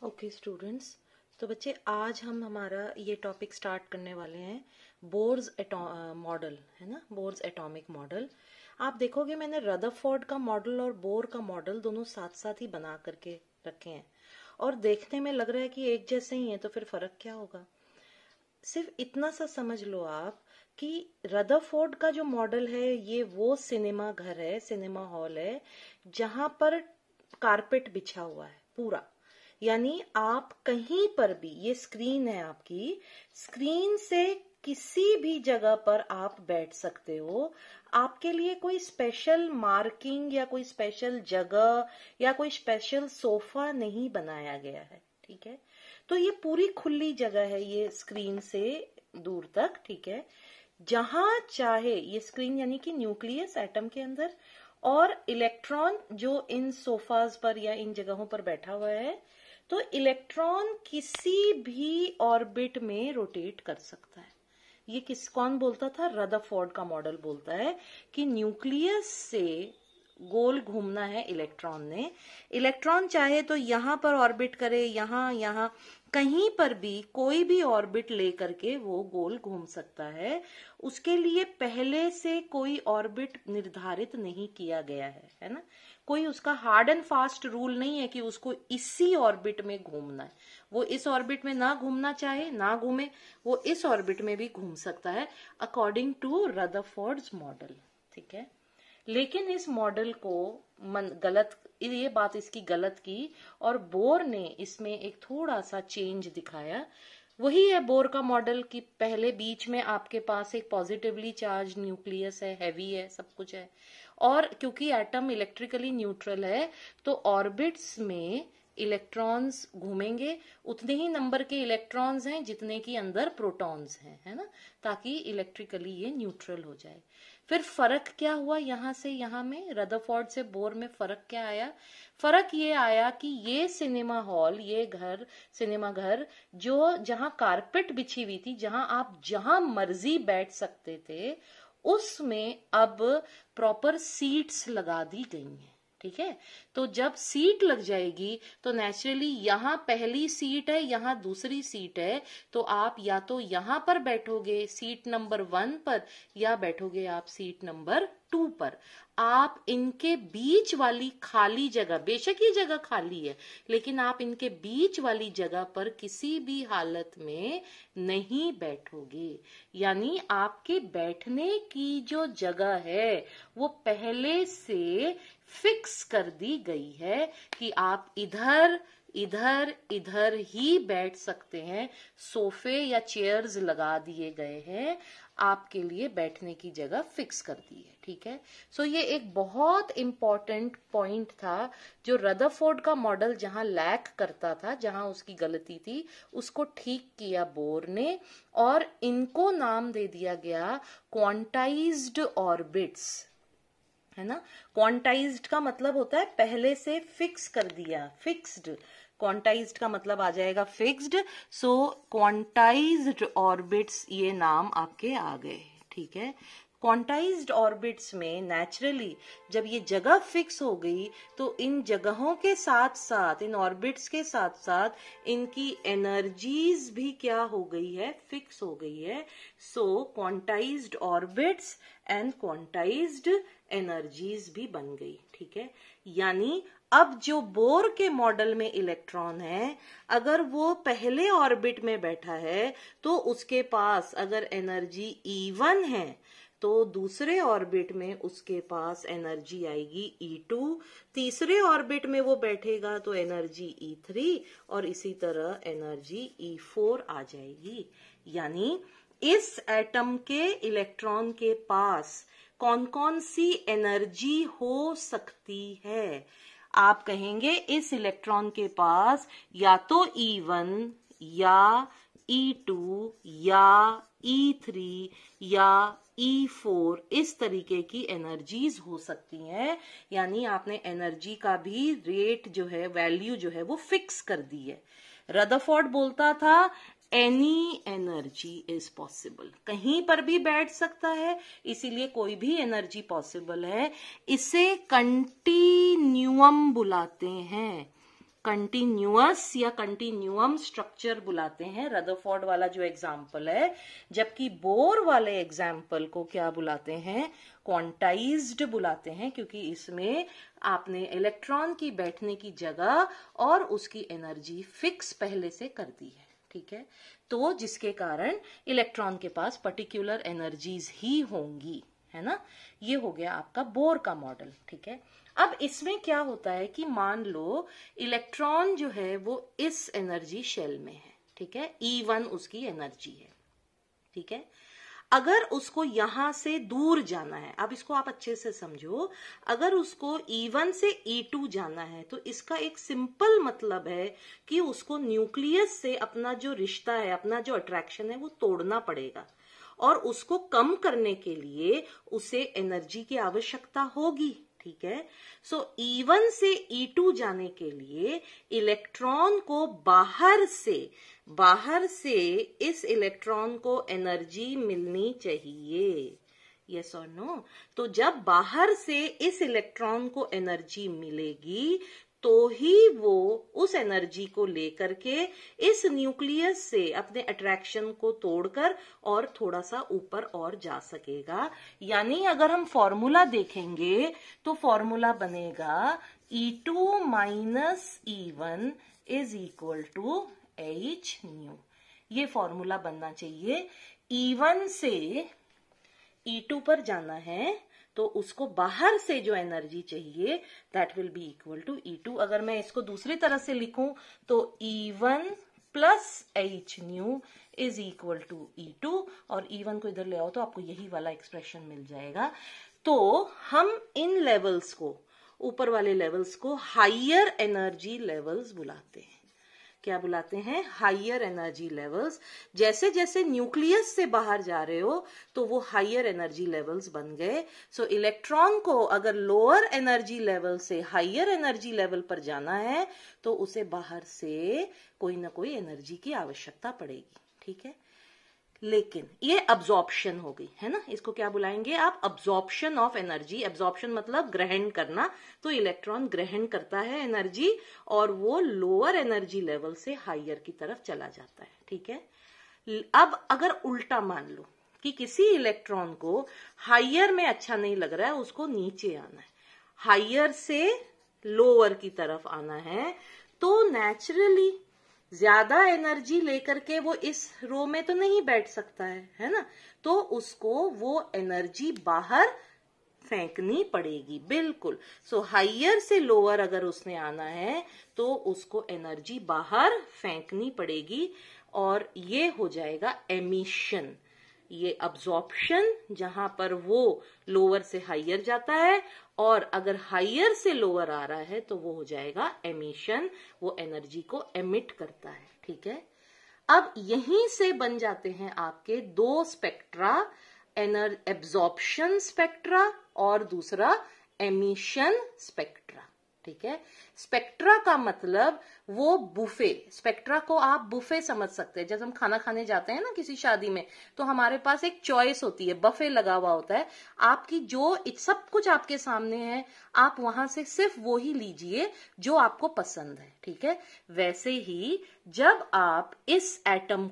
Okay students, तो बच्चे आज हम हमारा ये टॉपिक स्टार्ट करने वाले हैं बोर्स मॉडल, है ना। Bohr's atomic model. आप देखोगे मैंने रदरफोर्ड का मॉडल और बोर का मॉडल दोनों साथ साथ ही बना करके रखे हैं और देखने में लग रहा है कि एक जैसे ही है, तो फिर फर्क क्या होगा। सिर्फ इतना सा समझ लो आप कि रदरफोर्ड का जो मॉडल है ये वो सिनेमा घर है, सिनेमा हॉल है जहां पर कारपेट बिछा हुआ है पूरा। यानी आप कहीं पर भी, ये स्क्रीन है आपकी, स्क्रीन से किसी भी जगह पर आप बैठ सकते हो। आपके लिए कोई स्पेशल मार्किंग या कोई स्पेशल जगह या कोई स्पेशल सोफा नहीं बनाया गया है, ठीक है। तो ये पूरी खुली जगह है, ये स्क्रीन से दूर तक, ठीक है। जहां चाहे ये स्क्रीन यानी कि न्यूक्लियस एटम के अंदर, और इलेक्ट्रॉन जो इन सोफाज पर या इन जगहों पर बैठा हुआ है, तो इलेक्ट्रॉन किसी भी ऑर्बिट में रोटेट कर सकता है। ये कौन बोलता था? रदरफोर्ड का मॉडल बोलता है कि न्यूक्लियस से गोल घूमना है इलेक्ट्रॉन ने। इलेक्ट्रॉन चाहे तो यहां पर ऑर्बिट करे, यहां कहीं पर भी कोई भी ऑर्बिट लेकर के वो गोल घूम सकता है। उसके लिए पहले से कोई ऑर्बिट निर्धारित नहीं किया गया है ना। कोई उसका हार्ड एंड फास्ट रूल नहीं है कि उसको इसी ऑर्बिट में घूमना है। वो इस ऑर्बिट में ना घूमना चाहे ना घूमे, वो इस ऑर्बिट में भी घूम सकता है अकॉर्डिंग टू रदरफोर्ड्स मॉडल, ठीक है। लेकिन इस मॉडल को गलत, ये बात इसकी गलत की और बोर ने इसमें एक थोड़ा सा चेंज दिखाया। वही है बोर का मॉडल कि पहले बीच में आपके पास एक पॉजिटिवली चार्ज न्यूक्लियस है, हैवी है, सब कुछ है, और क्योंकि एटम इलेक्ट्रिकली न्यूट्रल है तो ऑर्बिट्स में इलेक्ट्रॉन्स घूमेंगे। उतने ही नंबर के इलेक्ट्रॉन्स हैं जितने की अंदर प्रोटॉन्स हैं, है ना, ताकि इलेक्ट्रिकली ये न्यूट्रल हो जाए। फिर फर्क क्या हुआ यहां से यहां में, रदरफोर्ड से बोर में फर्क क्या आया? फर्क ये आया कि ये सिनेमा हॉल, ये घर, सिनेमा घर जो जहां कारपेट बिछी हुई थी, जहां आप जहां मर्जी बैठ सकते थे, उसमें अब प्रॉपर सीट्स लगा दी गई हैं, ठीक है। तो जब सीट लग जाएगी तो नेचुरली यहाँ पहली सीट है, यहाँ दूसरी सीट है, तो आप या तो यहाँ पर बैठोगे सीट नंबर 1 पर, या बैठोगे आप सीट नंबर 2 पर। आप इनके बीच वाली खाली जगह, बेशक ये जगह खाली है, लेकिन आप इनके बीच वाली जगह पर किसी भी हालत में नहीं बैठोगे। यानी आपके बैठने की जो जगह है वो पहले से फिक्स कर दी गई है कि आप इधर इधर इधर ही बैठ सकते हैं। सोफे या चेयर्स लगा दिए गए हैं, आपके लिए बैठने की जगह फिक्स कर दी है, ठीक है। सो ये एक बहुत इंपॉर्टेंट पॉइंट था जो रदरफोर्ड का मॉडल जहां लैक करता था, जहां उसकी गलती थी, उसको ठीक किया बोर ने, और इनको नाम दे दिया गया क्वांटाइज्ड ऑर्बिट्स, है ना। क्वांटाइज्ड का मतलब होता है पहले से फिक्स कर दिया, फिक्स्ड। क्वांटाइज्ड का मतलब आ जाएगा फिक्स्ड। सो क्वांटाइज्ड ऑर्बिट्स, ये नाम आपके आ गए, ठीक है। क्वांटाइज्ड ऑर्बिट्स में नेचुरली जब ये जगह फिक्स हो गई तो इन जगहों के साथ साथ, इन ऑर्बिट्स के साथ साथ इनकी एनर्जीज भी क्या हो गई है? फिक्स हो गई है। So quantized orbits and quantized energies भी बन गई, ठीक है। यानी अब जो बोर के मॉडल में इलेक्ट्रॉन है, अगर वो पहले ऑर्बिट में बैठा है तो उसके पास अगर एनर्जी E1 है तो दूसरे ऑर्बिट में उसके पास एनर्जी आएगी E2, तीसरे ऑर्बिट में वो बैठेगा तो एनर्जी E3, और इसी तरह एनर्जी E4 आ जाएगी। यानी इस एटम के इलेक्ट्रॉन के पास कौन कौन सी एनर्जी हो सकती है? आप कहेंगे इस इलेक्ट्रॉन के पास या तो E1 या E2 या E3 या E4, इस तरीके की एनर्जीज हो सकती हैं। यानी आपने एनर्जी का भी रेट जो है, वैल्यू जो है वो फिक्स कर दी है। रदरफोर्ड बोलता था एनी एनर्जी इज पॉसिबल, कहीं पर भी बैठ सकता है, इसीलिए कोई भी एनर्जी पॉसिबल है। इसे कंटिन्यूअम बुलाते हैं। कंटिन्यूअस या कंटिन्यूअम स्ट्रक्चर बुलाते हैं, रदरफोर्ड वाला जो एग्जाम्पल है, जबकि बोर वाले एग्जाम्पल को क्या बुलाते हैं, क्वांटाइज्ड बुलाते हैं, क्योंकि इसमें आपने इलेक्ट्रॉन की बैठने की जगह और उसकी एनर्जी फिक्स पहले से कर दी है, ठीक है। तो जिसके कारण इलेक्ट्रॉन के पास पर्टिकुलर एनर्जीज ही होंगी, है ना। ये हो गया आपका बोर का मॉडल, ठीक है। अब इसमें क्या होता है कि मान लो इलेक्ट्रॉन जो है वो इस एनर्जी शेल में है, ठीक है, E1 उसकी एनर्जी है, ठीक है। अगर उसको यहां से दूर जाना है, अब इसको आप अच्छे से समझो, अगर उसको E1 से E2 जाना है तो इसका एक सिंपल मतलब है कि उसको न्यूक्लियस से अपना जो रिश्ता है, अपना जो अट्रैक्शन है, वो तोड़ना पड़ेगा, और उसको कम करने के लिए उसे एनर्जी की आवश्यकता होगी, ठीक है। सो E1 से E2 जाने के लिए इलेक्ट्रॉन को बाहर से इस इलेक्ट्रॉन को एनर्जी मिलनी चाहिए, यस और नो। तो जब बाहर से इस इलेक्ट्रॉन को एनर्जी मिलेगी तो ही वो उस एनर्जी को लेकर के इस न्यूक्लियस से अपने अट्रैक्शन को तोड़कर और थोड़ा सा ऊपर और जा सकेगा। यानी अगर हम फॉर्मूला देखेंगे तो फॉर्मूला बनेगा E2 minus E1 is equal to H nu. ये फॉर्मूला बनना चाहिए। E1 से E2 पर जाना है तो उसको बाहर से जो एनर्जी चाहिए that will be equal to E2। अगर मैं इसको दूसरी तरह से लिखूं तो E1 plus H nu is equal to E2, और E1 को इधर ले आओ तो आपको यही वाला एक्सप्रेशन मिल जाएगा। तो हम इन लेवल्स को, ऊपर वाले लेवल्स को हायर एनर्जी लेवल्स बुलाते हैं। क्या बुलाते हैं? Higher energy levels. जैसे जैसे न्यूक्लियस से बाहर जा रहे हो तो वो हायर एनर्जी लेवल्स बन गए। सो इलेक्ट्रॉन को अगर लोअर एनर्जी लेवल से हायर एनर्जी लेवल पर जाना है तो उसे बाहर से कोई ना कोई एनर्जी की आवश्यकता पड़ेगी, ठीक है। लेकिन ये अब्जॉर्प्शन हो गई, है ना। इसको क्या बुलाएंगे आप? Absorption of energy. अब्जॉर्प्शन मतलब ग्रहण करना। तो इलेक्ट्रॉन ग्रहण करता है एनर्जी और वो लोअर एनर्जी लेवल से हायर की तरफ चला जाता है, ठीक है। अब अगर उल्टा मान लो कि किसी इलेक्ट्रॉन को हायर में अच्छा नहीं लग रहा है, उसको नीचे आना है, हायर से लोअर की तरफ आना है, तो नेचुरली ज्यादा एनर्जी लेकर के वो इस रो में तो नहीं बैठ सकता है ना। तो उसको वो एनर्जी बाहर फेंकनी पड़ेगी, बिल्कुल। सो हायर से लोअर अगर उसने आना है तो उसको एनर्जी बाहर फेंकनी पड़ेगी, और ये हो जाएगा एमिशन। ये अब्जॉर्प्शन जहां पर वो लोअर से हायर जाता है, और अगर हायर से लोअर आ रहा है तो वो हो जाएगा एमिशन। वो एनर्जी को एमिट करता है, ठीक है। अब यहीं से बन जाते हैं आपके दो स्पेक्ट्रा, एब्जॉर्प्शन स्पेक्ट्रा और दूसरा एमिशन स्पेक्ट्रा, ठीक है। स्पेक्ट्रा का मतलब वो बुफे, स्पेक्ट्रा को आप बुफे समझ सकते हैं। जब हम खाना खाने जाते हैं ना किसी शादी में, तो हमारे पास एक चॉइस होती है, बफे लगा हुआ होता है। आपकी जो सब कुछ आपके सामने है, आप वहां से सिर्फ वो ही लीजिए जो आपको पसंद है, ठीक है। वैसे ही जब आप इस एटम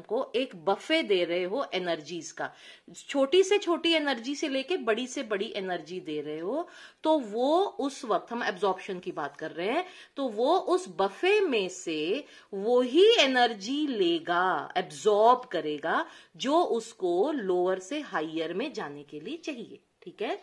को एक बफे दे रहे हो एनर्जीज का, छोटी से छोटी एनर्जी से लेके बड़ी से बड़ी एनर्जी दे रहे हो, तो वो उस वक्त, हम एब्जॉर्प्शन की बात कर रहे हैं, तो वो उस बफे में से वो ही एनर्जी लेगा, एब्जॉर्ब करेगा, जो उसको लोअर से हायर में जाने के लिए चाहिए, ठीक है।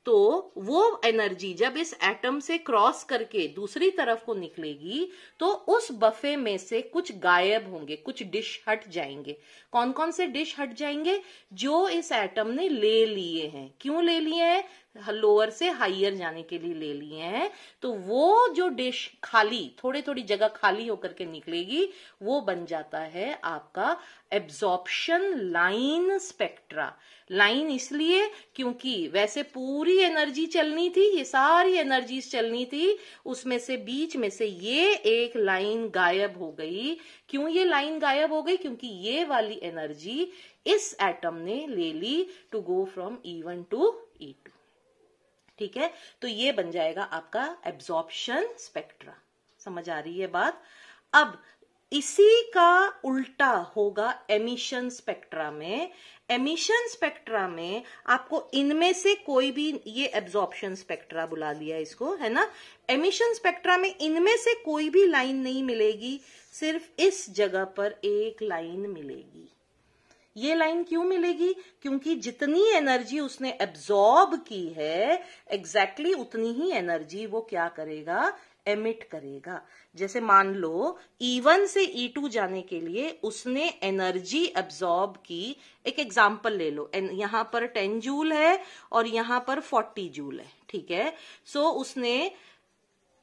तो वो एनर्जी जब इस एटम से क्रॉस करके दूसरी तरफ को निकलेगी तो उस बफे में से कुछ गायब होंगे, कुछ डिश हट जाएंगे। कौन कौन से डिश हट जाएंगे? जो इस एटम ने ले लिए हैं। क्यों ले लिए हैं? लोअर से हायर जाने के लिए ले लिए हैं। तो वो जो डिश खाली, थोड़ी थोड़ी जगह खाली होकर के निकलेगी, वो बन जाता है आपका एब्जॉर्प्शन लाइन स्पेक्ट्रा। लाइन इसलिए क्योंकि वैसे पूरी एनर्जी चलनी थी, ये सारी एनर्जीज चलनी थी, उसमें से बीच में से ये एक लाइन गायब हो गई। क्यों ये लाइन गायब हो गई? क्योंकि ये वाली एनर्जी इस एटम ने ले ली to go from E1 to E2, ठीक है। तो ये बन जाएगा आपका एब्जॉर्प्शन स्पेक्ट्रा। समझ आ रही है बात? अब इसी का उल्टा होगा एमिशन स्पेक्ट्रा में। एमिशन स्पेक्ट्रा में आपको इनमें से कोई भी, ये एब्जॉर्प्शन स्पेक्ट्रा बुला लिया इसको, है ना। एमिशन स्पेक्ट्रा में इनमें से कोई भी लाइन नहीं मिलेगी, सिर्फ इस जगह पर एक लाइन मिलेगी। ये लाइन क्यों मिलेगी? क्योंकि जितनी एनर्जी उसने एब्जॉर्ब की है एग्जैक्टली उतनी ही एनर्जी वो क्या करेगा, एमिट करेगा। जैसे मान लो E1 से E2 जाने के लिए उसने एनर्जी एब्जॉर्ब की, एक एग्जांपल ले लो, यहां पर 10 जूल है और यहां पर 40 जूल है, ठीक है। सो उसने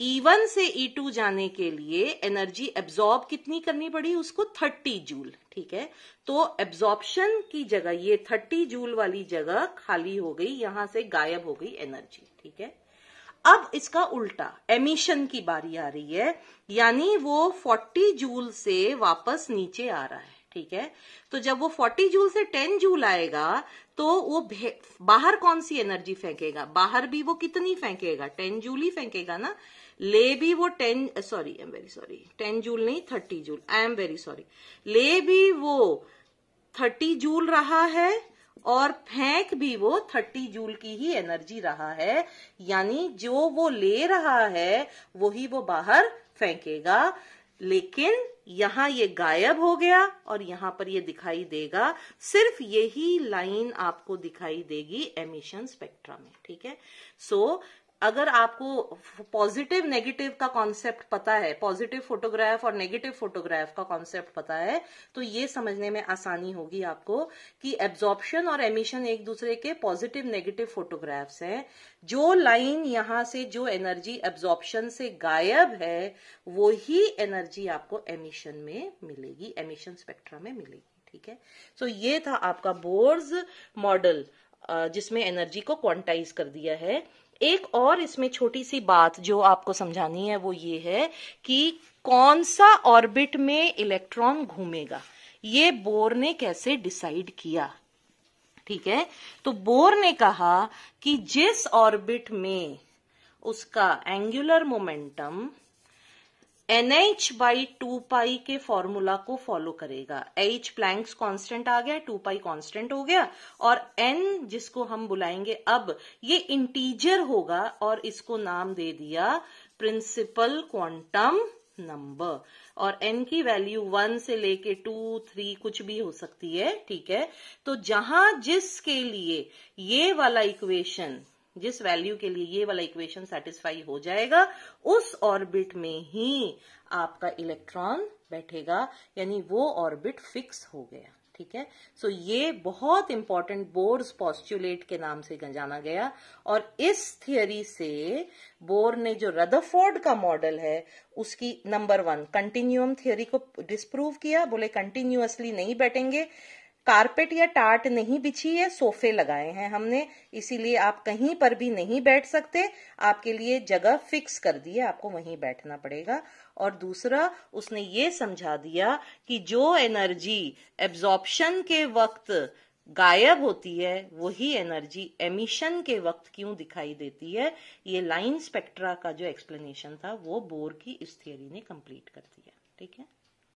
E1 से E2 जाने के लिए एनर्जी एब्जॉर्ब कितनी करनी पड़ी उसको, 30 जूल, ठीक है। तो एब्जॉर्प्शन की जगह ये 30 जूल वाली जगह खाली हो गई, यहां से गायब हो गई एनर्जी, ठीक है। अब इसका उल्टा एमिशन की बारी आ रही है, यानी वो 40 जूल से वापस नीचे आ रहा है, ठीक है। तो जब वो 40 जूल से 10 जूल आएगा तो वो बाहर कौन सी एनर्जी फेंकेगा, बाहर भी वो कितनी फेंकेगा, 10 जूल ही फेंकेगा ना। ले भी वो 10 जूल नहीं 30 joule, I am very sorry, ले भी वो 30 जूल रहा है और फेंक भी वो 30 जूल की ही एनर्जी रहा है, यानी जो वो ले रहा है वही वो बाहर फेंकेगा। लेकिन यहां ये गायब हो गया और यहां पर ये दिखाई देगा, सिर्फ यही लाइन आपको दिखाई देगी एमिशन स्पेक्ट्रा में, ठीक है। सो अगर आपको पॉजिटिव नेगेटिव का कॉन्सेप्ट पता है, पॉजिटिव फोटोग्राफ और नेगेटिव फोटोग्राफ का कॉन्सेप्ट पता है, तो ये समझने में आसानी होगी आपको कि एब्जॉर्प्शन और एमिशन एक दूसरे के पॉजिटिव नेगेटिव फोटोग्राफ्स हैं। जो लाइन यहां से जो एनर्जी एब्जॉर्प्शन से गायब है वो ही एनर्जी आपको एमिशन में मिलेगी, एमिशन स्पेक्ट्रा में मिलेगी, ठीक है। सो ये था आपका बोर्स मॉडल जिसमें एनर्जी को क्वांटाइज कर दिया है। एक और इसमें छोटी सी बात जो आपको समझानी है वो ये है कि कौन सा ऑर्बिट में इलेक्ट्रॉन घूमेगा, ये बोर ने कैसे डिसाइड किया, ठीक है। तो बोर ने कहा कि जिस ऑर्बिट में उसका एंगुलर मोमेंटम NH/2π के फॉर्मूला को फॉलो करेगा। H प्लैंक्स कांस्टेंट आ गया, 2π कांस्टेंट हो गया, और N जिसको हम बुलाएंगे अब ये इंटीजर होगा और इसको नाम दे दिया प्रिंसिपल क्वांटम नंबर, और N की वैल्यू 1 से लेके 2, 3 कुछ भी हो सकती है, ठीक है। तो जहां जिसके लिए ये वाला इक्वेशन, जिस वैल्यू के लिए ये वाला इक्वेशन सेटिस्फाई हो जाएगा, उस ऑर्बिट में ही आपका इलेक्ट्रॉन बैठेगा, यानी वो ऑर्बिट फिक्स हो गया, ठीक है। सो ये बहुत इंपॉर्टेंट बोर्स पॉस्टुलेट के नाम से जाना गया, और इस थियरी से बोर ने जो रदरफोर्ड का मॉडल है उसकी नंबर 1 कंटिन्यूअम थियरी को डिस्प्रूव किया। बोले कंटिन्यूअसली नहीं बैठेंगे, कारपेट या टाट नहीं बिछी है, सोफे लगाए हैं हमने, इसीलिए आप कहीं पर भी नहीं बैठ सकते, आपके लिए जगह फिक्स कर दी है, आपको वहीं बैठना पड़ेगा। और दूसरा उसने ये समझा दिया कि जो एनर्जी एब्जॉर्प्शन के वक्त गायब होती है वही एनर्जी एमिशन के वक्त क्यों दिखाई देती है। ये लाइन स्पेक्ट्रा का जो एक्सप्लेनेशन था वो बोर की इस थियरी ने कंप्लीट कर दिया, ठीक है।